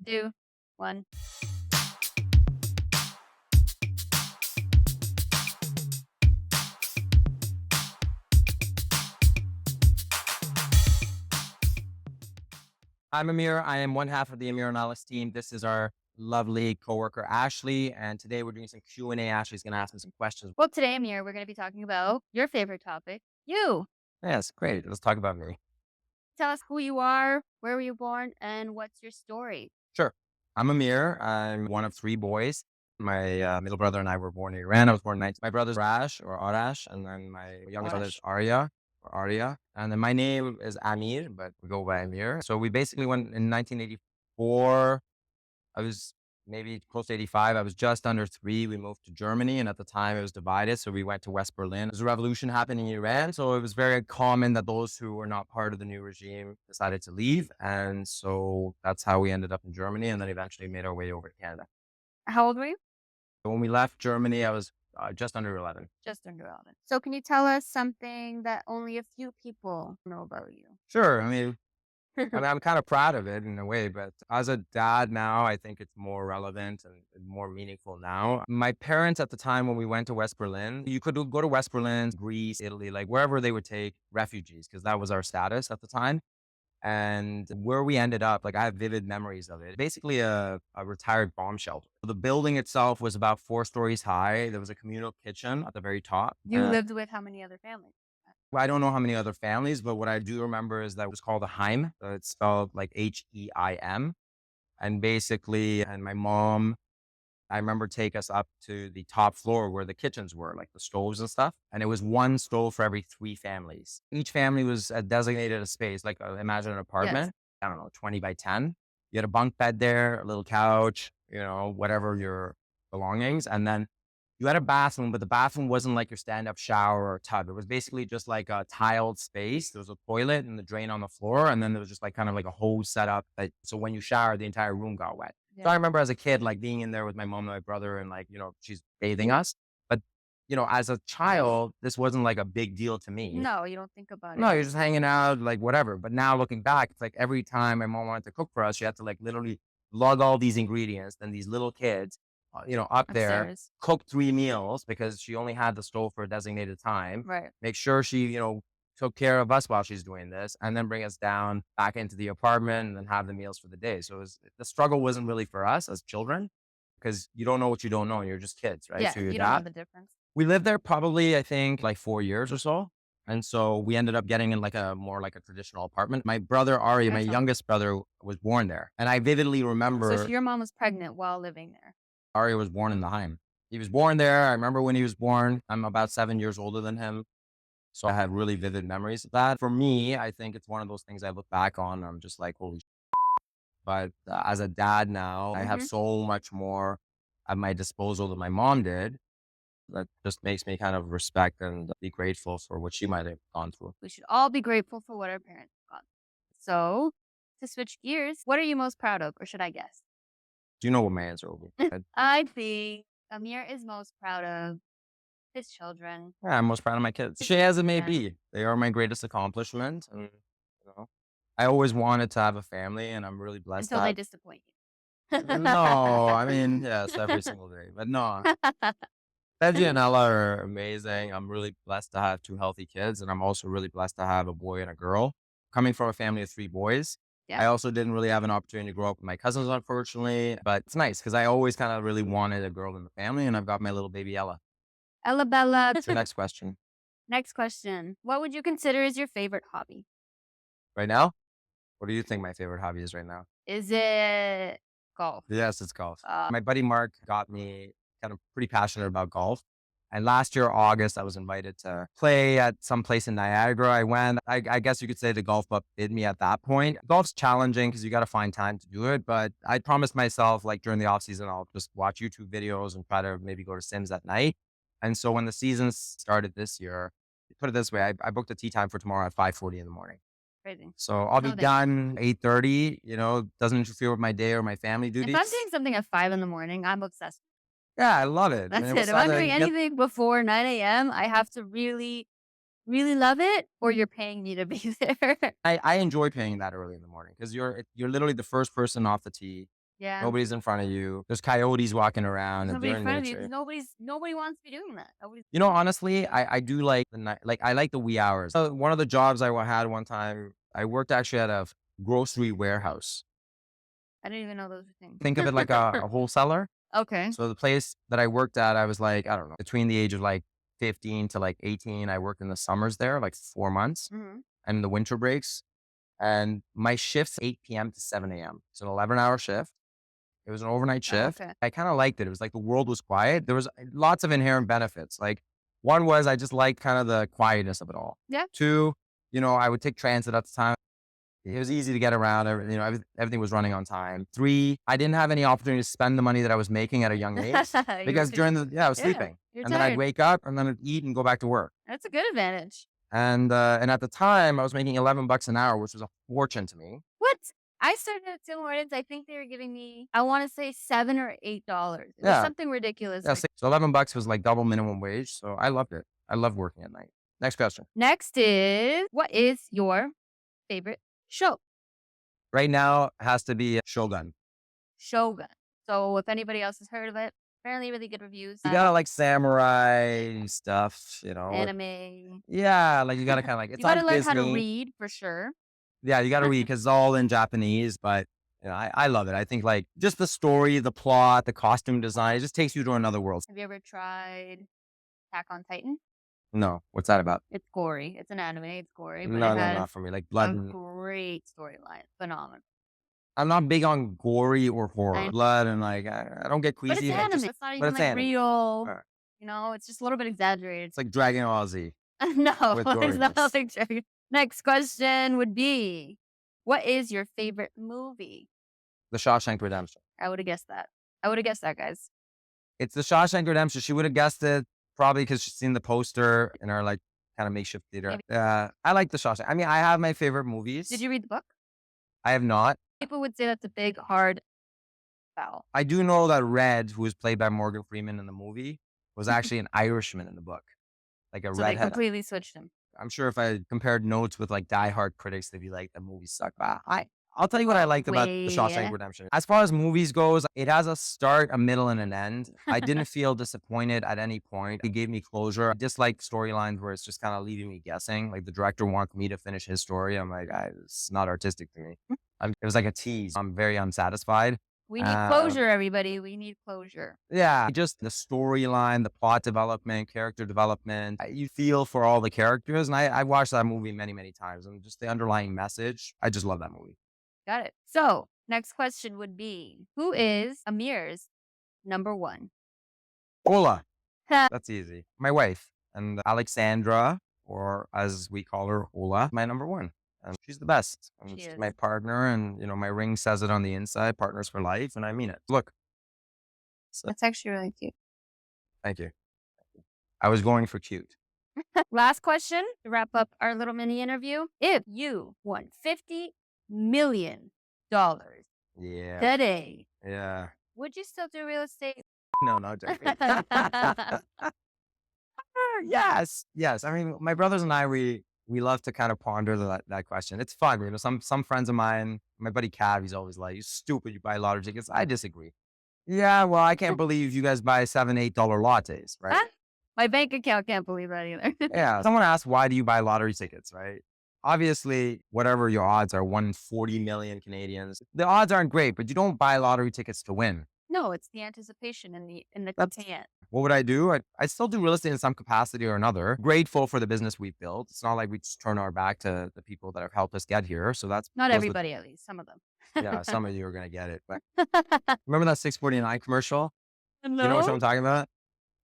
Two, one. I'm Amir. I am one half of the Amir and Aleks team. This is our lovely coworker Ashley, and today we're doing some Q&A. Ashley's going to ask me some questions. Well, today, Amir, we're going to be talking about your favorite topic, you. Yes, great. Let's talk about me. Tell us who you are, where were you born, and what's your story? Sure. I'm Amir. I'm one of three boys. My middle brother and I were born in Iran. I was born in 19. My brother's Rash or Arash, and then my youngest brother is Arash. Arya or Arya. And then my name is Amir, but we go by Amir. So we basically went in 1984. I was maybe close to 85. I was just under 3. We moved to Germany, and at the time it was divided. So we went to West Berlin. There's a revolution happening in Iran. So it was very common that those who were not part of the new regime decided to leave. And so that's how we ended up in Germany, and then eventually made our way over to Canada. How old were you? When we left Germany, I was just under 11. Just under 11. So can you tell us something that only a few people know about you? Sure. I'm kind of proud of it in a way, but as a dad now, I think it's more relevant and more meaningful now. My parents at the time when we went to West Berlin, you could go to West Berlin, Greece, Italy, like wherever they would take refugees, because that was our status at the time. And where we ended up, like I have vivid memories of it. Basically a retired bomb shelter. The building itself was about 4 stories high. There was a communal kitchen at the very top. You lived with how many other families? Well, I don't know how many other families, but what I do remember is that it was called a Heim. It's spelled like Heim. And basically, and my mom, I remember take us up to the top floor where the kitchens were, like the stoves and stuff. And it was one stove for every 3 families. Each family was designated a space, like imagine an Yes. apartment, I don't know, 20 by 10. You had a bunk bed there, a little couch, whatever your belongings. And then you had a bathroom, but the bathroom wasn't like your stand-up shower or tub. It was basically just like a tiled space. There was a toilet and the drain on the floor, and then there was just like kind of like a hose set up. So when you showered, the entire room got wet. So I Yeah. remember as a kid, like being in there with my mom and my brother, and like she's bathing us. But as a child, this wasn't like a big deal to me. No, you don't think about No, it. you're just hanging out, like whatever. But now looking back, it's like every time my mom wanted to cook for us, she had to like literally lug all these ingredients. Then these little kids, up there, Upstairs. cook 3 meals because she only had the stove for a designated time. Right. Make sure she, took care of us while she's doing this, and then bring us down back into the apartment and then have the meals for the day. So the struggle wasn't really for us as children because you don't know what you don't know, and you're just kids, right? Yeah, So you don't know the difference. we lived there probably, I think, like 4 years or so. And so we ended up getting in like a more like a traditional apartment. My brother, Ari, my That's how. youngest brother, was born there. And I vividly So remember your mom was pregnant while living there. Ari was born in the Heim. He was born there. I remember when he was born. I'm about 7 years older than him. So I have really vivid memories of that. For me, I think it's one of those things I look back on. I'm just like, holy. But as a dad now, I have so much more at my disposal than my mom did. That just makes me kind of respect and be grateful for what she might have gone through. We should all be grateful for what our parents got. So, to switch gears, what are you most proud of, or should I guess? Do you know what my answer will be? I think Amir is most proud of his children. Yeah, I'm most proud of my kids. She as it may be. They are my greatest accomplishment. And, I always wanted to have a family, and I'm really blessed Until to they have. disappoint you. No, I mean, yes, every single day. But no, Benji and Ella are amazing. I'm really blessed to have 2 healthy kids, and I'm also really blessed to have a boy and a girl. Coming from a family of 3 boys, Yeah. I also didn't really have an opportunity to grow up with my cousins, unfortunately. But it's nice because I always kind of really wanted a girl in the family, and I've got my little baby Ella. Ella Bella. What's your next question? Next question. What would you consider is your favorite hobby? Right now? What do you think my favorite hobby is right now? Is it golf? Yes, it's golf. My buddy Mark got me kind of pretty passionate about golf. And last year, August, I was invited to play at some place in Niagara. I went. I guess you could say the golf bug bit me at that point. Golf's challenging because you got to find time to do it. But I promised myself, like during the off season, I'll just watch YouTube videos and try to maybe go to Sims at night. And so when the season started this year, put it this way, I booked a tee time for tomorrow at 5:40 in the morning. Crazy. So I'll be done 8:30. Doesn't interfere with my day or my family duties. If I'm doing something at 5 in the morning, I'm obsessed. Yeah, I love it. That's it. If I'm doing anything before 9 a.m., I have to really, really love it, or you're paying me to be there. I enjoy paying that early in the morning because you're literally the first person off the tee. Yeah. Nobody's in front of you. There's coyotes walking around There's and nobody they're in in front of you because nature. nobody wants to be doing that. Nobody's Honestly, I do like the night. Like I like the wee hours. One of the jobs had one time, I worked actually at a grocery warehouse. I didn't even know those were things. Think of it like a wholesaler. Okay. So the place that I worked at, I was like, I don't know, between the age of like 15 to like 18. I worked in the summers there, like 4 months, Mhm. and the winter breaks. And my shift's 8 p.m. to 7 a.m. It's an 11-hour shift. It was an overnight Oh, shift. okay. I kind of liked it. It was like the world was quiet. There was lots of inherent benefits. Like one was I just liked kind of the quietness of it all. Yeah. Two, I would take transit at the time. It was easy to get around. Everything was running on time. Three, I didn't have any opportunity to spend the money that I was making at a young age You were because too I was yeah, sleeping, you're and then I'd tired. wake up and then I'd eat and go back to work. That's a good advantage. And at the time I was making $11 an hour, which was a fortune to me. What? I started at Tim Hortons, I think they were giving me, I wanna say $7 or $8. It was Yeah. something ridiculous Yeah. like So $11 was like double minimum wage. So I loved it. I love working at night. Next question. Next is, what is your favorite show? Right now has to be Shogun. Shogun. So if anybody else has heard of it, apparently really good reviews. You gotta like samurai stuff. Anime. Yeah, like you gotta kind of like, You it's gotta on learn how to Disney. read for sure. Yeah, you gotta read because it's all in Japanese, but I love it. I think like just the story, the plot, the costume design, it just takes you to another world. Have you ever tried Attack on Titan? No, what's that about? It's gory. It's an anime, it's gory, but it No, has not for me. Like blood. a great storyline. Phenomenal. I'm not big on gory or horror. I Blood and like I don't get But it's queasy. anime. It's not But even it's like anime. real, Alright. it's just a little bit exaggerated. It's like Dragon Ball Z No, with it's not goriness. like Dragon. Next question would be, what is your favorite movie? The Shawshank Redemption. I would have guessed that. I would have guessed that, guys. It's the Shawshank Redemption. She would have guessed it probably because she's seen the poster in our like kind of makeshift theater. Maybe. I like the Shawshank. I mean, I have my favorite movies. Did you read the book? I have not. People would say that's a big, hard foul. I do know that Red, who was played by Morgan Freeman in the movie, was actually an Irishman in the book, like a So they redhead. completely switched him. I'm sure if I compared notes with like diehard critics, they'd be like, the movie sucked. But I'll tell you what I liked about The Shawshank Way. Redemption. As far as movies goes, it has a start, a middle, and an end. I didn't feel disappointed at any point. It gave me closure. I dislike storylines where it's just kind of leaving me guessing. Like the director wants me to finish his story. I'm like, it's not artistic to me. It was like a tease. I'm very unsatisfied. We need closure, everybody. We need closure. Yeah, just the storyline, the plot development, character development. You feel for all the characters. And I watched that movie many, many times. And just the underlying message. I just love that movie. Got it. So, next question would be, who is Amir's number one? Ola. That's easy. My wife. And Alexandra, or as we call her, Ola, my number one. And she's the best. And She she's is. my partner. And, my ring says it on the inside, partners for life. And I mean it. Look. So, That's actually really cute. thank you. I was going for cute. Last question to wrap up our little mini interview. If you won $50 million Yeah. today, Yeah. would you still do real estate? No, not joking. Yes. Yes. I mean, my brothers and I, we love to kind of ponder that question. It's fun. Some friends of mine, my buddy Cav, he's always like, "You're stupid. You buy lottery tickets." I disagree. Yeah. Well, I can't believe you guys buy $7, $8 lattes, right? Huh? My bank account can't believe that either. Yeah. Someone asked, why do you buy lottery tickets, right? Obviously, whatever your odds are, 1 in 40 million Canadians, the odds aren't great, but you don't buy lottery tickets to win. No, it's the anticipation and the That's content. What would I do? I still do real estate in some capacity or another. Grateful for the business we've built. It's not like we just turn our back to the people that have helped us get here. So that's Not those are everybody, at least. Some of them. yeah, some of you are gonna get it. But remember that 649 commercial? You know what No? I'm talking about?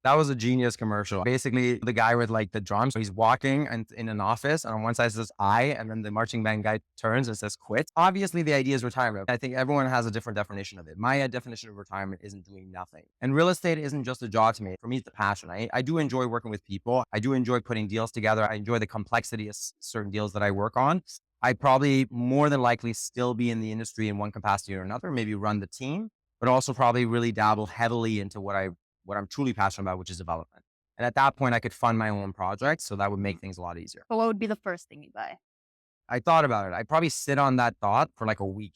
That was a genius commercial. Basically, the guy with like the drums, he's walking and in an office, and on one side says I, and then the marching band guy turns and says quit. Obviously, the idea is retirement. I think everyone has a different definition of it. My definition of retirement isn't doing nothing. And real estate isn't just a job to me. For me, it's a passion. I do enjoy working with people. I do enjoy putting deals together. I enjoy the complexity of certain deals that I work on. I probably more than likely still be in the industry in one capacity or another, maybe run the team, but also probably really dabble heavily into what I'm truly passionate about, which is development. And at that point, I could fund my own projects. So that would make things a lot easier. But what would be the first thing you buy? I thought about it. I probably sit on that thought for like a week.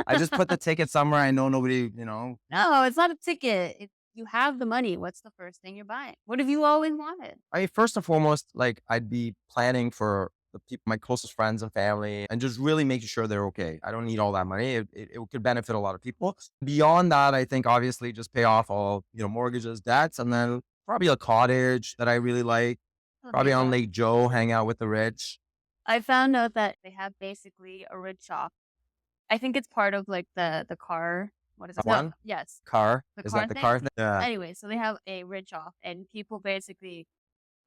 I just put the ticket somewhere. I know nobody, No, it's not a ticket. You have the money. What's the first thing you're buying? What have you always wanted? First and foremost, like I'd be planning for the people, my closest friends and family, and just really making sure they're okay. I don't need all that money. It could benefit a lot of people. Beyond that, I think obviously just pay off all, mortgages, debts, and then probably a cottage that I really like, Oh, there probably you on go. Lake Joe, hang out with the rich. I found out that they have basically a rig shop. I think it's part of like the car. What is it? No, One yes, car. the Is car that the thing. car thing? Yeah. Anyway, so they have a rig off, and people basically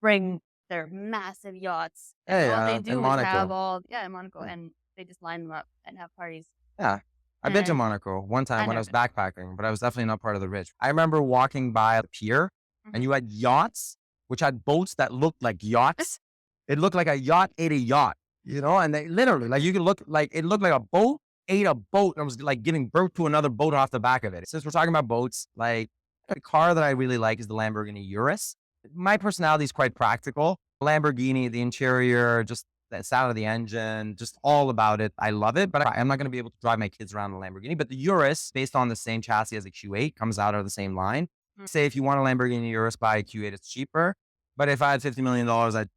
bring their massive yachts, and Hey, all they in do is have Monaco. all in Monaco, Yeah. and they just line them up and have parties. Yeah. I've been to And Monaco one time I when I never was been. backpacking, but I was definitely not part of the rich. I remember walking by the pier and Mhm. you had yachts, which had boats that looked like yachts. It looked like a yacht ate a yacht, and they literally, like, you could look like it looked like a boat ate a boat and was like giving birth to another boat off the back of it. Since we're talking about boats, like a car that I really like is the Lamborghini Urus. My personality is quite practical. Lamborghini, the interior, just the sound of the engine, just all about it. I love it, but I'm not going to be able to drive my kids around a Lamborghini. But the Urus, based on the same chassis as a Q8, comes out of the same line. Mm. Say if you want a Lamborghini Urus, buy a Q8, it's cheaper. But if I had $50 million,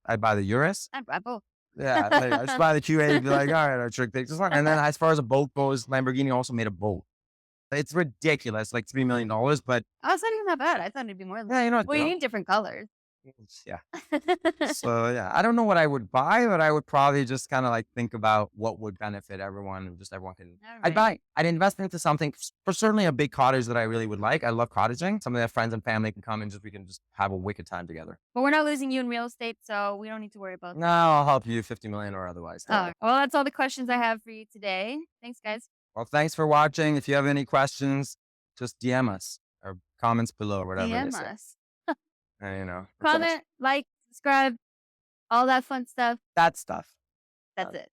I'd buy the Urus. I'd buy both. Yeah, like, I just buy the Q8, be like, all right, I'll trick this. And then as far as a boat goes, Lamborghini also made a boat. It's ridiculous, like $3 million, but Oh, it's not even that bad. I thought it'd be more than yeah, well, you need different colors. yeah. So yeah, I don't know what I would buy, but I would probably just kind of like think about what would benefit everyone, and just everyone can. Alright. I'd invest into something for certainly a big cottage that I really would like. I love cottaging. Something that friends and family can come and we can just have a wicked time together. But we're not losing you in real estate, so we don't need to worry about No, that. I'll help you 50 million or otherwise. Don't worry. Oh, well, that's all the questions I have for you today. Thanks, guys. Well, thanks for watching. If you have any questions, just DM us or comments below, whatever they DM say. us. And, of course, Comment, like, subscribe, all that fun stuff. that stuff. That's it.